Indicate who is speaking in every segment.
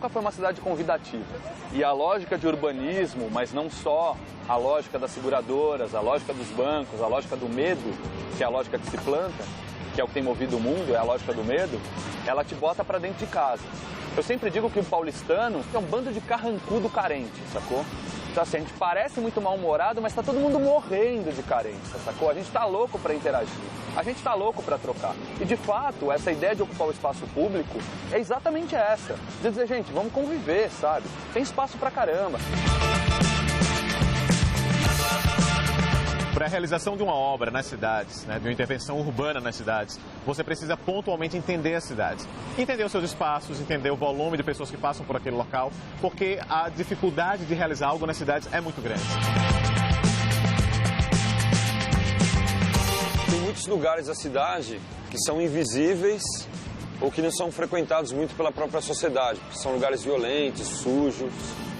Speaker 1: nunca foi uma cidade convidativa. E a lógica de urbanismo, mas não só a lógica das seguradoras, a lógica dos bancos, a lógica do medo, que é a lógica que se planta, que é o que tem movido o mundo, é a lógica do medo, ela te bota pra dentro de casa. Eu sempre digo que o paulistano é um bando de carrancudo carente, sacou? Então assim, a gente parece muito mal-humorado, mas tá todo mundo morrendo de carência, sacou? A gente tá louco pra interagir, a gente tá louco pra trocar. E de fato, essa ideia de ocupar o espaço público é exatamente essa. De dizer, gente, vamos conviver, sabe? Tem espaço pra caramba.
Speaker 2: Para a realização de uma obra nas cidades, de uma intervenção urbana nas cidades, você precisa pontualmente entender as cidades. Entender os seus espaços, entender o volume de pessoas que passam por aquele local, porque a dificuldade de realizar algo nas cidades é muito grande.
Speaker 3: Tem muitos lugares da cidade que são invisíveis ou que não são frequentados muito pela própria sociedade, que são lugares violentos, sujos.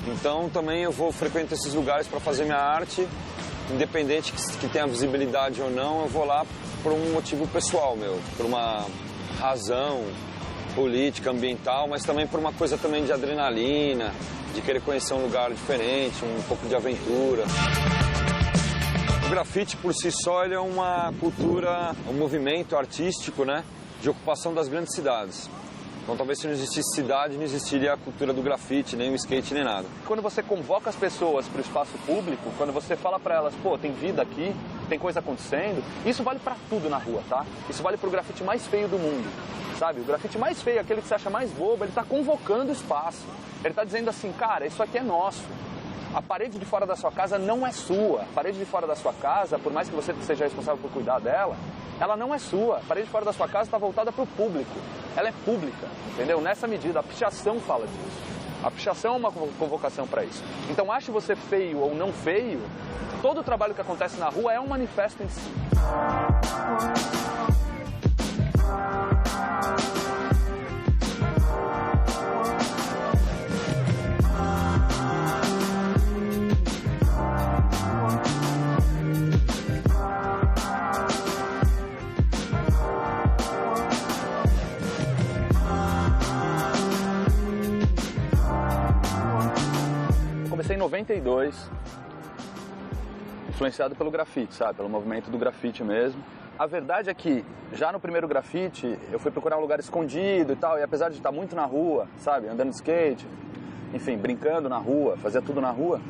Speaker 3: Então também eu vou frequentar esses lugares para fazer minha arte. Independente que tenha visibilidade ou não, eu vou lá por um motivo pessoal meu, por uma razão política, ambiental, mas também por uma coisa também de adrenalina, de querer conhecer um lugar diferente, um pouco de aventura. O grafite por si só ele é uma cultura, um movimento artístico, de ocupação das grandes cidades. Então talvez se não existisse cidade, não existiria a cultura do grafite, nem o skate, nem nada.
Speaker 1: Quando você convoca as pessoas para o espaço público, quando você fala para elas, pô, tem vida aqui, tem coisa acontecendo, isso vale para tudo na rua, tá? Isso vale para o grafite mais feio do mundo, sabe? O grafite mais feio, aquele que você acha mais bobo, ele está convocando o espaço. Ele está dizendo assim, cara, isso aqui é nosso. A parede de fora da sua casa não é sua. A parede de fora da sua casa, por mais que você seja responsável por cuidar dela, ela não é sua. A parede de fora da sua casa está voltada para o público. Ela é pública, entendeu? Nessa medida, a pichação fala disso. A pichação é uma convocação para isso. Então, ache você feio ou não feio, todo o trabalho que acontece na rua é um manifesto em si. Comecei em 92, influenciado pelo grafite, sabe? Pelo movimento do grafite mesmo. A verdade é que, já no primeiro grafite, eu fui procurar um lugar escondido e tal, e apesar de estar muito na rua, sabe? Andando de skate, enfim, brincando na rua, fazia tudo na rua,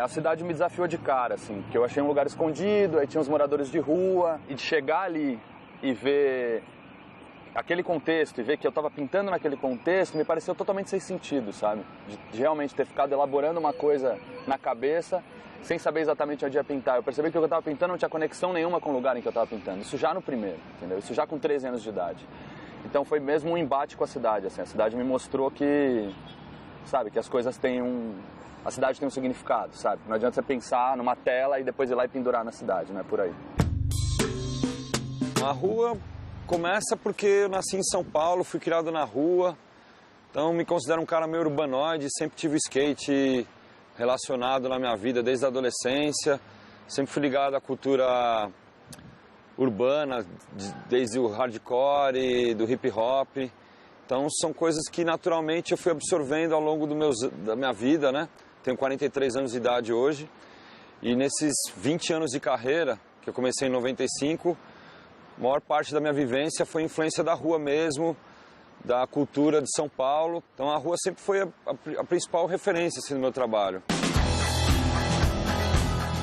Speaker 1: a cidade me desafiou de cara, assim, porque eu achei um lugar escondido, aí tinha os moradores de rua, e de chegar ali e ver aquele contexto e ver que eu estava pintando naquele contexto me pareceu totalmente sem sentido, sabe? De realmente ter ficado elaborando uma coisa na cabeça sem saber exatamente onde ia pintar. Eu percebi que o que eu estava pintando não tinha conexão nenhuma com o lugar em que eu estava pintando. Isso já no primeiro, entendeu? Isso já com 13 anos de idade. Então foi mesmo um embate com a cidade, assim. A cidade me mostrou que, sabe, que as coisas têm a cidade tem um significado, sabe? Não adianta você pensar numa tela e depois ir lá e pendurar na cidade, não é por aí.
Speaker 3: A rua começa porque eu nasci em São Paulo, fui criado na rua, então me considero um cara meio urbanoide, sempre tive skate relacionado na minha vida desde a adolescência, sempre fui ligado à cultura urbana, desde o hardcore, do hip hop, então são coisas que naturalmente eu fui absorvendo ao longo da minha vida, Tenho 43 anos de idade hoje e nesses 20 anos de carreira, que eu comecei em 95, a maior parte da minha vivência foi influência da rua mesmo, da cultura de São Paulo. Então a rua sempre foi a principal referência assim, no meu trabalho.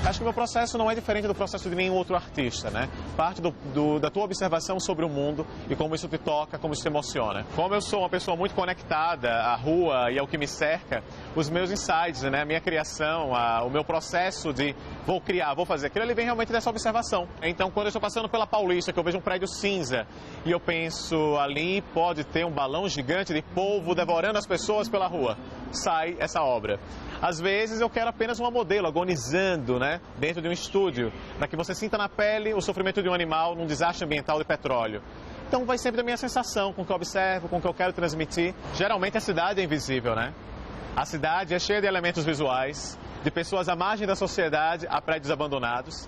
Speaker 2: Acho que o meu processo não é diferente do processo de nenhum outro artista, Parte da tua observação sobre o mundo e como isso te toca, como isso te emociona. Como eu sou uma pessoa muito conectada à rua e ao que me cerca, os meus insights, a minha criação, o meu processo de vou criar, vou fazer aquilo, ele vem realmente dessa observação. Então, quando eu estou passando pela Paulista, que eu vejo um prédio cinza e eu penso, ali pode ter um balão gigante de polvo devorando as pessoas pela rua, sai essa obra. Às vezes eu quero apenas uma modelo agonizando, dentro de um estúdio, para que você sinta na pele o sofrimento de um animal num desastre ambiental de petróleo. Então vai sempre da minha sensação, com o que eu observo, com o que eu quero transmitir. Geralmente a cidade é invisível, A cidade é cheia de elementos visuais, de pessoas à margem da sociedade a prédios abandonados.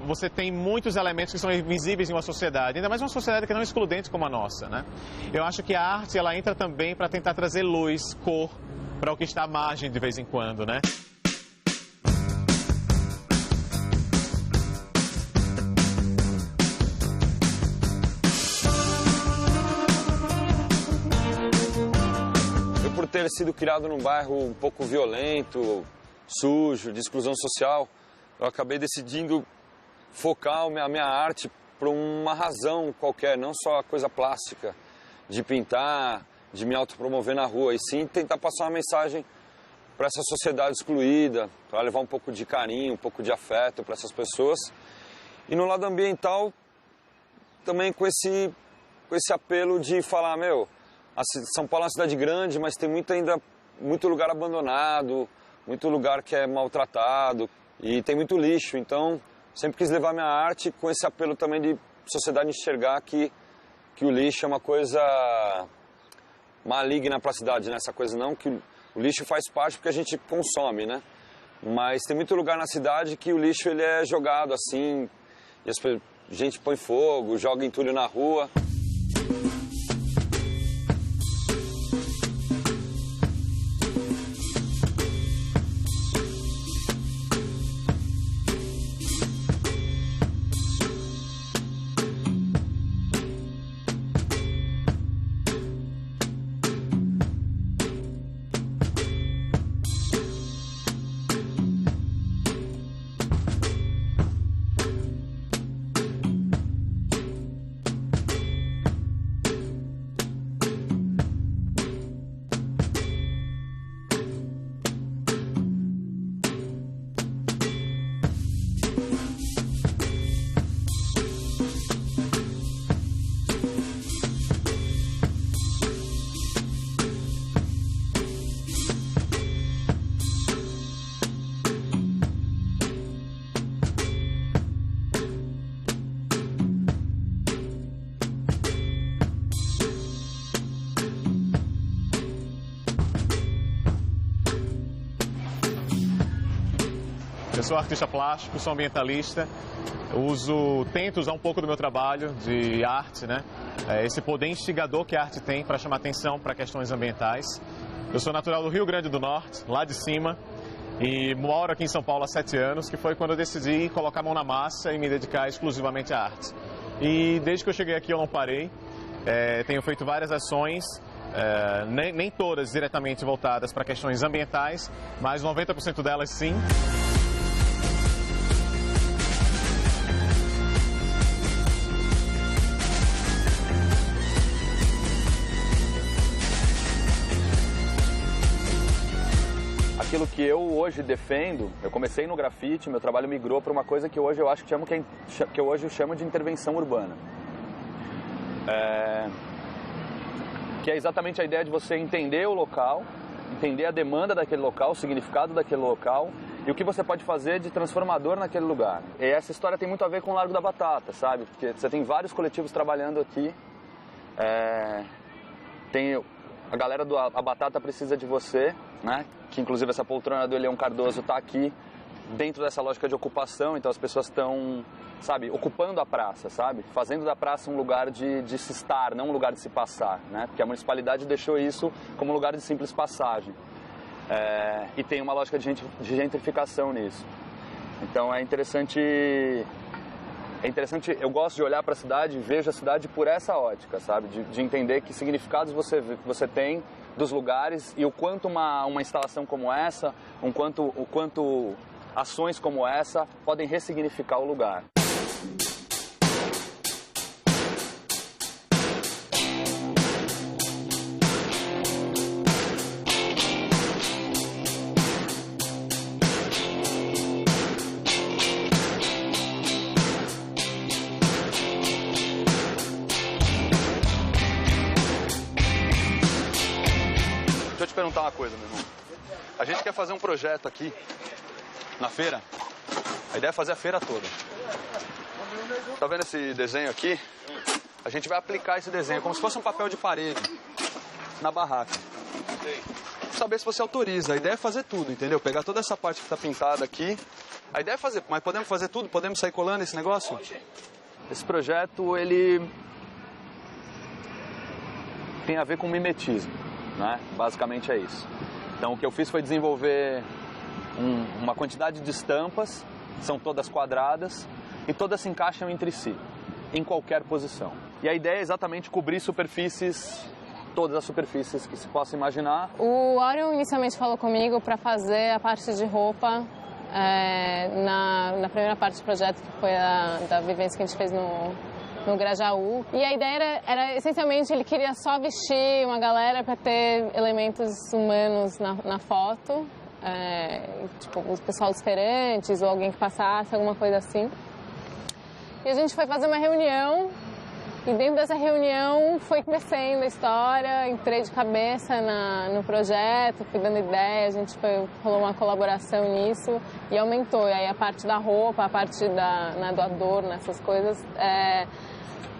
Speaker 2: você tem muitos elementos que são invisíveis em uma sociedade, ainda mais uma sociedade que não é excludente como a nossa, né? Eu acho que a arte, ela entra também para tentar trazer luz, cor, para o que está à margem de vez em quando, né?
Speaker 3: Eu, por ter sido criado num bairro um pouco violento, sujo, de exclusão social, eu acabei decidindo focar a minha arte por uma razão qualquer, não só a coisa plástica, de pintar, de me autopromover na rua, e sim tentar passar uma mensagem para essa sociedade excluída, para levar um pouco de carinho, um pouco de afeto para essas pessoas. E no lado ambiental, também com esse apelo de falar, São Paulo é uma cidade grande, mas tem muito lugar abandonado, muito lugar que é maltratado e tem muito lixo. Então, sempre quis levar minha arte com esse apelo também de sociedade enxergar que o lixo é uma coisa maligna para a cidade, né? Essa coisa não, que o lixo faz parte porque a gente consome, né? Mas tem muito lugar na cidade que o lixo ele é jogado assim, e a gente põe fogo, joga entulho na rua.
Speaker 2: Eu sou artista plástico, sou ambientalista, tento usar um pouco do meu trabalho de arte, né? Esse poder instigador que a arte tem para chamar atenção para questões ambientais. Eu sou natural do Rio Grande do Norte, lá de cima, e moro aqui em São Paulo há 7 anos, que foi quando eu decidi colocar a mão na massa e me dedicar exclusivamente à arte. E desde que eu cheguei aqui eu não parei, tenho feito várias ações, nem todas diretamente voltadas para questões ambientais, mas 90% delas sim.
Speaker 1: Aquilo que eu hoje defendo, eu comecei no grafite, meu trabalho migrou para uma coisa que hoje eu acho que eu hoje chamo de intervenção urbana. Que é exatamente a ideia de você entender o local, entender a demanda daquele local, o significado daquele local e o que você pode fazer de transformador naquele lugar. E essa história tem muito a ver com o Largo da Batata, sabe? Porque você tem vários coletivos trabalhando aqui. Tem a galera do A Batata Precisa de Você, né? Que inclusive essa poltrona do Elião Cardoso está aqui dentro dessa lógica de ocupação, então as pessoas estão, sabe, ocupando a praça, sabe? Fazendo da praça um lugar de se estar, não um lugar de se passar, né? Porque a municipalidade deixou isso como um lugar de simples passagem. E tem uma lógica de gentrificação nisso. Então é interessante, eu gosto de olhar para a cidade e vejo a cidade por essa ótica, sabe? De entender que significados você tem dos lugares e o quanto uma instalação como essa, o quanto ações como essa podem ressignificar o lugar. Deixa eu te perguntar uma coisa, meu irmão. A gente quer fazer um projeto aqui na feira. A ideia é fazer a feira toda. Tá vendo esse desenho aqui? A gente vai aplicar esse desenho como se fosse um papel de parede na barraca. Saber se você autoriza. A ideia é fazer tudo, entendeu? Pegar toda essa parte que está pintada aqui. A ideia é fazer, mas podemos fazer tudo? Podemos sair colando esse negócio? Esse projeto, ele tem a ver com mimetismo, né? Basicamente é isso. Então, o que eu fiz foi desenvolver uma quantidade de estampas, são todas quadradas, e todas se encaixam entre si, em qualquer posição. E a ideia é exatamente cobrir superfícies, todas as superfícies que se possa imaginar.
Speaker 4: O Orion inicialmente falou comigo para fazer a parte de roupa na primeira parte do projeto, que foi da vivência que a gente fez no Grajaú. E a ideia era essencialmente, ele queria só vestir uma galera para ter elementos humanos na foto, tipo o pessoal dos feirantes ou alguém que passasse, alguma coisa assim. E a gente foi fazer uma reunião, e dentro dessa reunião foi crescendo a história, entrei de cabeça no projeto, fui dando ideia, a gente rolou uma colaboração nisso e aumentou. E aí a parte da roupa, a parte do adorno, essas coisas,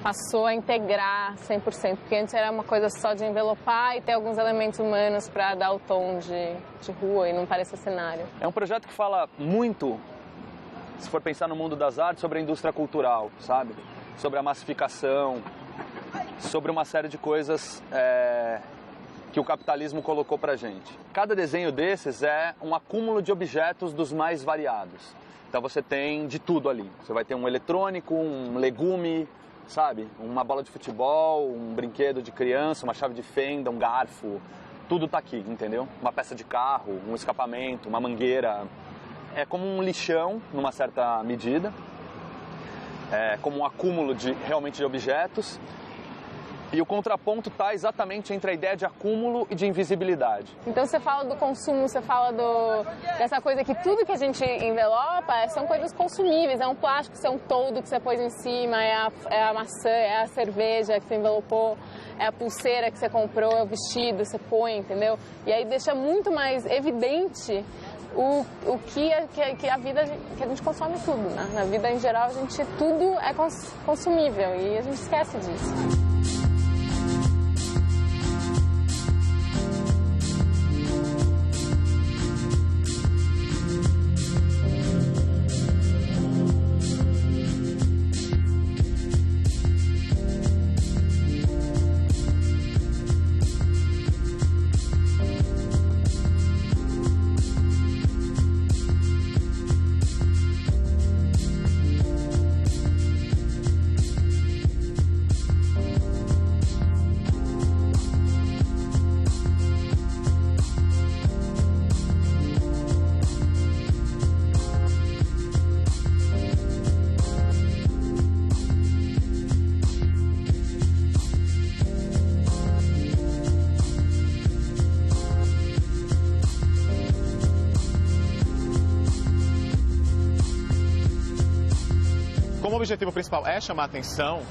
Speaker 4: passou a integrar 100%, porque antes era uma coisa só de envelopar e ter alguns elementos humanos para dar o tom de rua e não parecer cenário.
Speaker 1: É um projeto que fala muito, se for pensar no mundo das artes, sobre a indústria cultural, sabe? Sobre a massificação, sobre uma série de coisas que o capitalismo colocou pra gente. Cada desenho desses é um acúmulo de objetos dos mais variados. Então você tem de tudo ali. Você vai ter um eletrônico, um legume, sabe? Uma bola de futebol, um brinquedo de criança, uma chave de fenda, um garfo. Tudo tá aqui, entendeu? Uma peça de carro, um escapamento, uma mangueira. É como um lixão, numa certa medida. É como um acúmulo realmente de objetos. E o contraponto está exatamente entre a ideia de acúmulo e de invisibilidade.
Speaker 4: Então você fala do consumo, você fala dessa coisa que tudo que a gente envelopa são coisas consumíveis. É um plástico, é um toldo que você pôs em cima, é a maçã, é a cerveja que você envelopou, é a pulseira que você comprou, é o vestido que você põe, entendeu? E aí deixa muito mais evidente o que a vida, que a gente consome tudo, né? Na vida em geral, tudo é consumível e a gente esquece disso.
Speaker 2: Como o objetivo principal é chamar a atenção,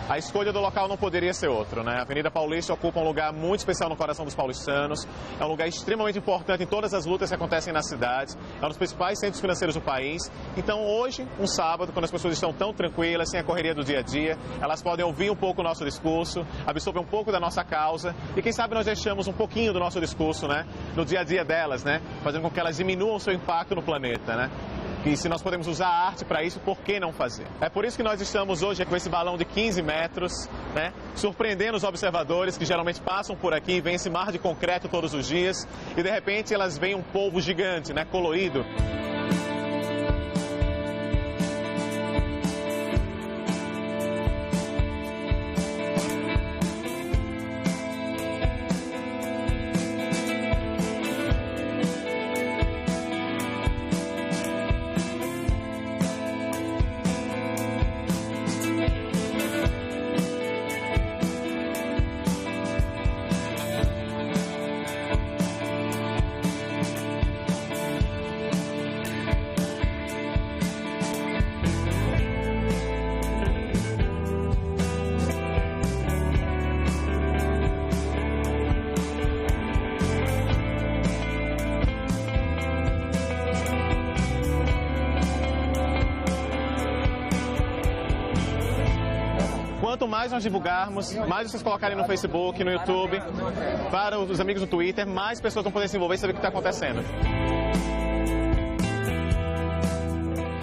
Speaker 2: a escolha do local não poderia ser outro, né? A Avenida Paulista ocupa um lugar muito especial no coração dos paulistanos, é um lugar extremamente importante em todas as lutas que acontecem na cidade, é um dos principais centros financeiros do país. Então hoje, um sábado, quando as pessoas estão tão tranquilas, sem a correria do dia a dia, elas podem ouvir um pouco o nosso discurso, absorver um pouco da nossa causa e quem sabe nós deixamos um pouquinho do nosso discurso, né, no dia a dia delas, né, fazendo com que elas diminuam o seu impacto no planeta, né? E se nós podemos usar a arte para isso, por que não fazer? É por isso que nós estamos hoje com esse balão de 15 metros, né, surpreendendo os observadores que geralmente passam por aqui, veem esse mar de concreto todos os dias e de repente elas veem um polvo gigante, né, colorido. mais nós divulgarmos, mais vocês colocarem no Facebook, no YouTube, para os amigos no Twitter, mais pessoas vão poder se envolver e saber o que está acontecendo.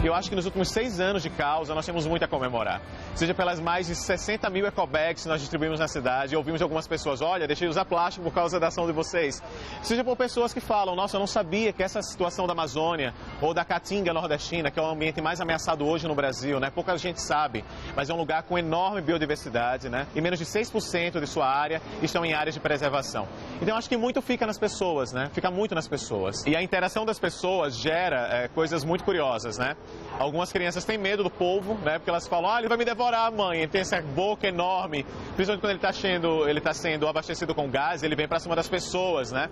Speaker 2: Eu acho que nos últimos 6 anos de causa nós temos muito a comemorar. Seja pelas mais de 60 mil ecobags que nós distribuímos na cidade, e ouvimos de algumas pessoas, olha, deixei de usar plástico por causa da ação de vocês. Seja por pessoas que falam, nossa, eu não sabia que essa situação da Amazônia ou da Caatinga nordestina, que é o ambiente mais ameaçado hoje no Brasil, né? Pouca gente sabe, mas é um lugar com enorme biodiversidade, né? E menos de 6% de sua área estão em áreas de preservação. Então acho que muito fica nas pessoas, né? Fica muito nas pessoas. E a interação das pessoas gera coisas muito curiosas, né? Algumas crianças têm medo do polvo, né? Porque elas falam, ele vai me devorar, mãe. Ele tem essa boca enorme. Principalmente quando ele está sendo abastecido com gás, ele vem para cima das pessoas, né?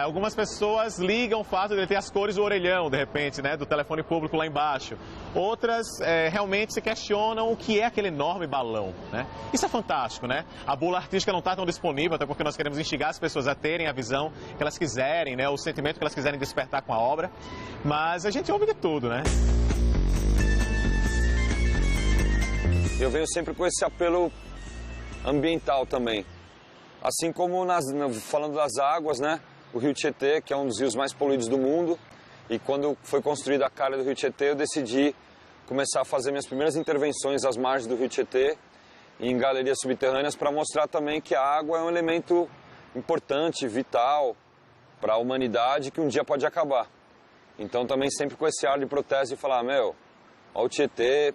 Speaker 2: Algumas pessoas ligam o fato de ele ter as cores do orelhão, de repente, né? Do telefone público lá embaixo. Outras realmente se questionam o que é aquele enorme balão, né? Isso é fantástico, né? A bula artística não está tão disponível, até porque nós queremos instigar as pessoas a terem a visão que elas quiserem, né? O sentimento que elas quiserem despertar com a obra. Mas a gente ouve de tudo, né?
Speaker 3: Eu venho sempre com esse apelo ambiental também. Assim como falando das águas, né? O Rio Tietê, que é um dos rios mais poluídos do mundo. E quando foi construída a calha do Rio Tietê, eu decidi começar a fazer minhas primeiras intervenções às margens do Rio Tietê, em galerias subterrâneas, para mostrar também que a água é um elemento importante, vital para a humanidade, que um dia pode acabar. Então também sempre com esse ar de protesto e falar, olha o Tietê,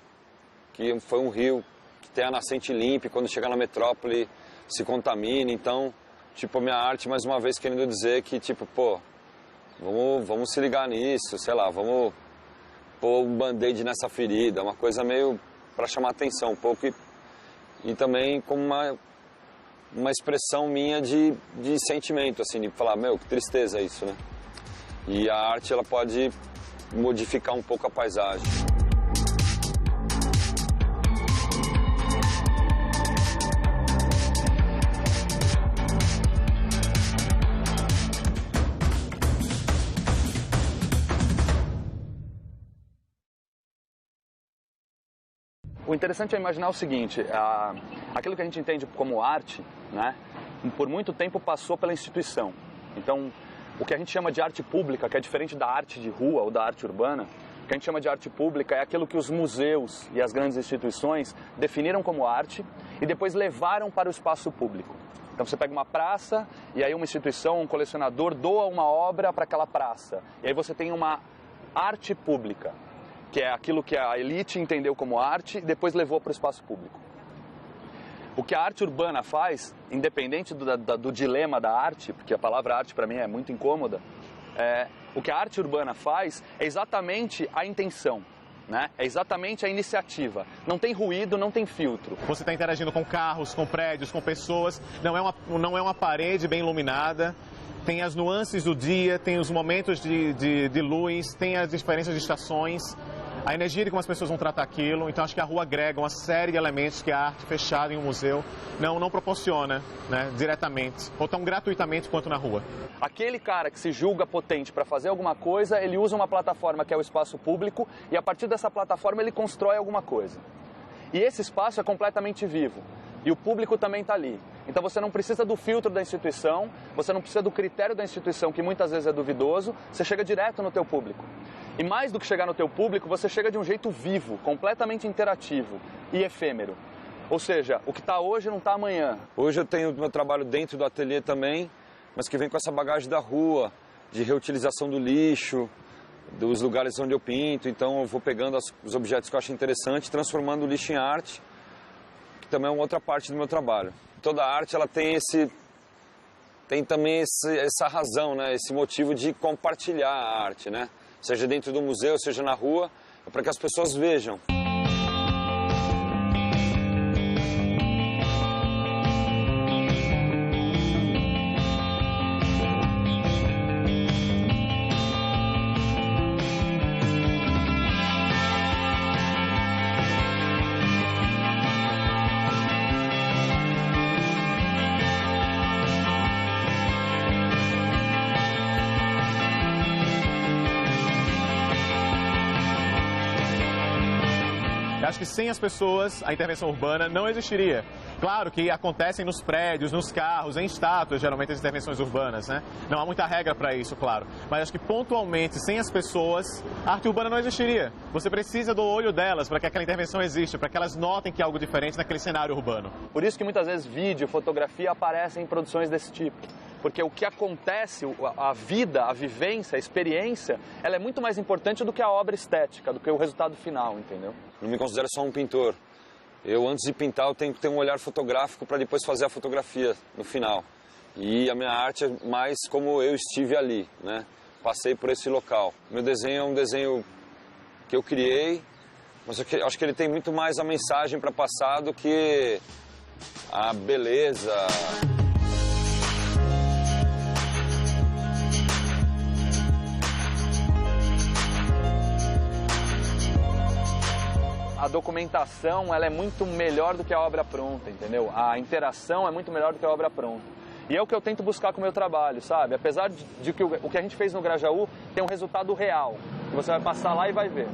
Speaker 3: que foi um rio que tem a nascente limpa e quando chegar na metrópole se contamina. Então, a minha arte, mais uma vez, querendo dizer que, vamos se ligar nisso, sei lá, vamos pôr um band-aid nessa ferida, uma coisa meio para chamar atenção um pouco e também como uma expressão minha de sentimento, assim, de falar, que tristeza isso, né? E a arte, ela pode modificar um pouco a paisagem.
Speaker 1: O interessante é imaginar o seguinte, aquilo que a gente entende como arte, né, por muito tempo passou pela instituição. Então, o que a gente chama de arte pública, que é diferente da arte de rua ou da arte urbana, o que a gente chama de arte pública é aquilo que os museus e as grandes instituições definiram como arte e depois levaram para o espaço público. Então você pega uma praça e aí uma instituição, um colecionador doa uma obra para aquela praça. E aí você tem uma arte pública, que é aquilo que a elite entendeu como arte e depois levou para o espaço público. O que a arte urbana faz, independente do dilema da arte, porque a palavra arte para mim é muito incômoda, o que a arte urbana faz é exatamente a intenção, né? É exatamente a iniciativa. Não tem ruído, não tem filtro.
Speaker 2: Você está interagindo com carros, com prédios, com pessoas, não é uma parede bem iluminada. Tem as nuances do dia, tem os momentos de luz, tem as diferenças de estações, a energia de como as pessoas vão tratar aquilo. Então acho que a rua agrega uma série de elementos que a arte fechada em um museu não proporciona, né, diretamente, ou tão gratuitamente quanto na rua.
Speaker 1: Aquele cara que se julga potente para fazer alguma coisa, ele usa uma plataforma que é o espaço público e a partir dessa plataforma ele constrói alguma coisa. E esse espaço é completamente vivo. E o público também está ali. Então você não precisa do filtro da instituição, você não precisa do critério da instituição, que muitas vezes é duvidoso, você chega direto no teu público. E mais do que chegar no teu público, você chega de um jeito vivo, completamente interativo e efêmero. Ou seja, o que está hoje não está amanhã.
Speaker 3: Hoje eu tenho meu trabalho dentro do ateliê também, mas que vem com essa bagagem da rua, de reutilização do lixo, dos lugares onde eu pinto. Então eu vou pegando os objetos que eu acho interessante, transformando o lixo em arte, que também é uma outra parte do meu trabalho. Toda arte ela tem também essa razão, né? Esse motivo de compartilhar a arte, né? Seja dentro do museu, seja na rua, para que as pessoas vejam.
Speaker 2: Eu acho que sem as pessoas, a intervenção urbana não existiria. Claro que acontecem nos prédios, nos carros, em estátuas, geralmente, as intervenções urbanas, né? Não há muita regra para isso, claro. Mas acho que pontualmente, sem as pessoas, a arte urbana não existiria. Você precisa do olho delas para que aquela intervenção exista, para que elas notem que há algo diferente naquele cenário urbano.
Speaker 1: Por isso que muitas vezes vídeo, fotografia aparecem em produções desse tipo. Porque o que acontece, a vida, a vivência, a experiência, ela é muito mais importante do que a obra estética, do que o resultado final, entendeu?
Speaker 3: Não me considero só um pintor. Eu, antes de pintar, eu tenho que ter um olhar fotográfico para depois fazer a fotografia no final. E a minha arte é mais como eu estive ali, né? Passei por esse local. Meu desenho é um desenho que eu criei, mas eu acho que ele tem muito mais a mensagem para passar do que a beleza.
Speaker 1: A documentação, ela é muito melhor do que a obra pronta, entendeu? A interação é muito melhor do que a obra pronta. E é o que eu tento buscar com o meu trabalho, sabe? Apesar de que o que a gente fez no Grajaú tem um resultado real, que você vai passar lá e vai ver.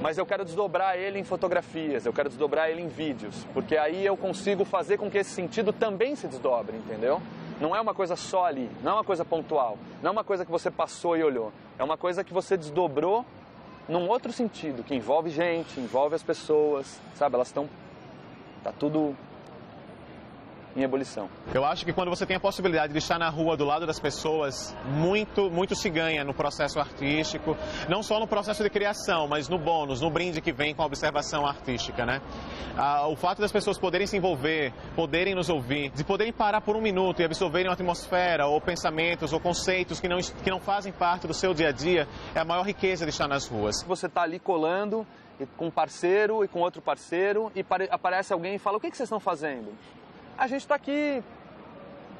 Speaker 1: Mas eu quero desdobrar ele em fotografias, eu quero desdobrar ele em vídeos, porque aí eu consigo fazer com que esse sentido também se desdobre, entendeu? Não é uma coisa só ali, não é uma coisa pontual, não é uma coisa que você passou e olhou, é uma coisa que você desdobrou num outro sentido, que envolve gente, envolve as pessoas, sabe? Elas estão... tá tudo em ebulição.
Speaker 2: Eu acho que quando você tem a possibilidade de estar na rua do lado das pessoas, muito se ganha no processo artístico, não só no processo de criação, mas no bônus, no brinde que vem com a observação artística, né? O fato das pessoas poderem se envolver, poderem nos ouvir, de poderem parar por um minuto e absorverem uma atmosfera, ou pensamentos, ou conceitos que não fazem parte do seu dia a dia, é a maior riqueza de estar nas ruas.
Speaker 1: Você está ali colando com um parceiro e com outro parceiro e aparece alguém e fala: o que vocês estão fazendo? A gente está aqui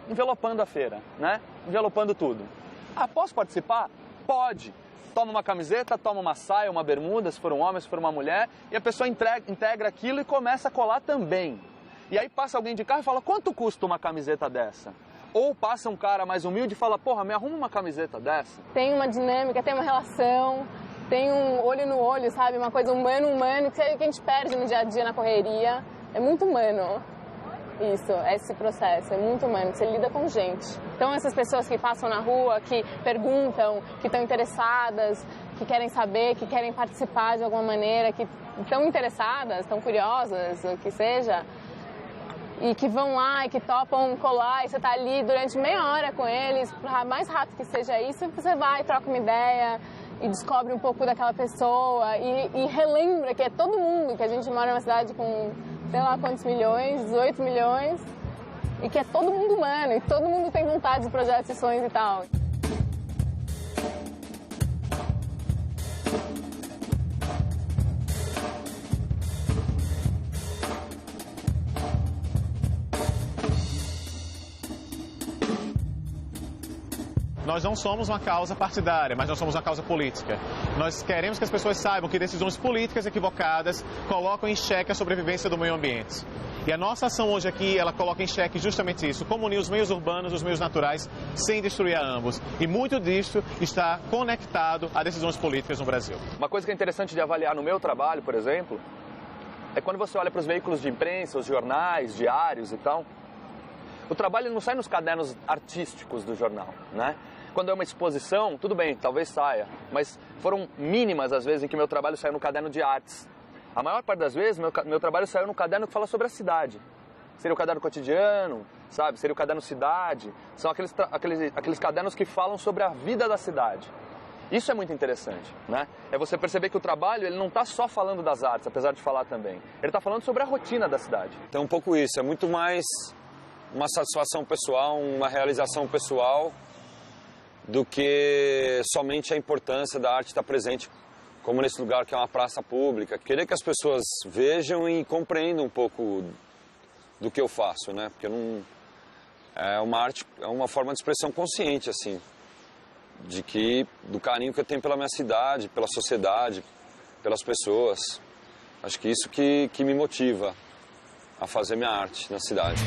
Speaker 1: envelopando a feira, né? Envelopando tudo. Ah, posso participar? Pode. Toma uma camiseta, toma uma saia, uma bermuda, se for um homem, se for uma mulher, e a pessoa integra aquilo e começa a colar também. E aí passa alguém de carro e fala: quanto custa uma camiseta dessa? Ou passa um cara mais humilde e fala: porra, me arruma uma camiseta dessa.
Speaker 4: Tem uma dinâmica, tem uma relação, tem um olho no olho, sabe? Uma coisa humano que a gente perde no dia a dia, na correria. É muito humano. Isso, esse processo é muito humano, você lida com gente. Então essas pessoas que passam na rua, que perguntam, que estão interessadas, que querem saber, que querem participar de alguma maneira, que estão interessadas, estão curiosas, o que seja, e que vão lá e que topam colar, e você está ali durante meia hora com eles, mais rápido que seja isso, você vai, troca uma ideia e descobre um pouco daquela pessoa e relembra que é todo mundo, que a gente mora numa cidade com sei lá quantos milhões, 18 milhões, e que é todo mundo humano, e todo mundo tem vontade de projetos e sonhos e tal.
Speaker 2: Nós não somos uma causa partidária, mas nós somos uma causa política. Nós queremos que as pessoas saibam que decisões políticas equivocadas colocam em xeque a sobrevivência do meio ambiente. E a nossa ação hoje aqui, ela coloca em xeque justamente isso, como unir os meios urbanos e os meios naturais sem destruir a ambos. E muito disso está conectado a decisões políticas no Brasil.
Speaker 1: Uma coisa que é interessante de avaliar no meu trabalho, por exemplo, é quando você olha para os veículos de imprensa, os jornais, diários e tal, o trabalho não sai nos cadernos artísticos do jornal, né? Quando é uma exposição, tudo bem, talvez saia, mas foram mínimas as vezes em que meu trabalho saiu no caderno de artes. A maior parte das vezes, meu trabalho saiu no caderno que fala sobre a cidade. Seria o caderno cotidiano, sabe? Seria o caderno cidade. São aqueles cadernos que falam sobre a vida da cidade. Isso é muito interessante, né? É você perceber que o trabalho, ele não está só falando das artes, apesar de falar também. Ele está falando sobre a rotina da cidade.
Speaker 3: Então, um pouco isso, é muito mais uma satisfação pessoal, uma realização pessoal, do que somente a importância da arte estar presente, como nesse lugar que é uma praça pública. Querer que as pessoas vejam e compreendam um pouco do que eu faço, né? Porque não é uma arte, é uma forma de expressão consciente, assim, do carinho que eu tenho pela minha cidade, pela sociedade, pelas pessoas. Acho que isso que me motiva a fazer minha arte na cidade.